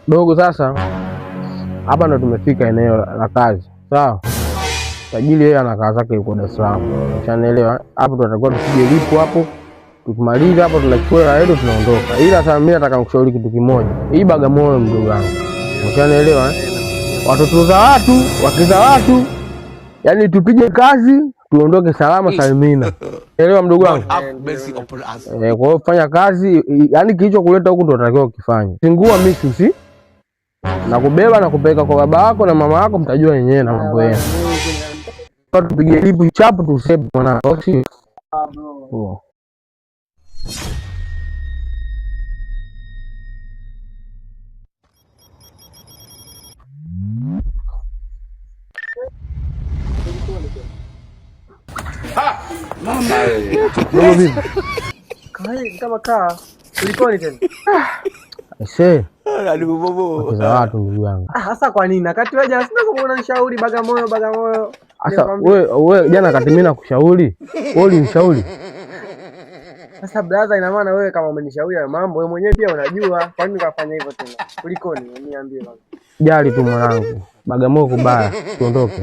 Dogo, sasa hapa ndo tumefika eneo la kazi, sawa? Tajiri yeye anakaa zake yuko Dar es Salaam, ushanielewa? Hapo tunatakiwa tupige lipo hapo, tukimaliza hapo tunachukua hela yetu tunaondoka. Ila sasa mimi nataka nikushauri kitu kimoja, hii Bagamoyo mdogo wangu, ushanielewa? Watoto za watu, wake za watu, yani tupige kazi tuondoke salama salimina, elewa mdogo wangu? Kwa hiyo fanya kazi, yani kilicho kuleta huku ndo unatakiwa ukifanye. Singua misusi na kubeba na kupeleka kwa baba yako na mama yako, mtajua wenyewe na mambo yenu. Tupige lipu chapu tusepe mwanangu. Kama kaa kulikoni tena? Za watu ndugu yangu. Sasa kwa nini? Wakati wewe jana sina unanishauri Bagamoyo. Sasa wewe jana kati mimi nakushauri, wewe ulinishauri. Sasa brother, ina maana wewe kama umenishauri hayo mambo wewe mwenyewe pia unajua. Kwa nini ukafanya hivyo tena? Kulikoni? Niambie bwana. Jali tu mwanangu. Bagamoyo kubaya, tuondoke.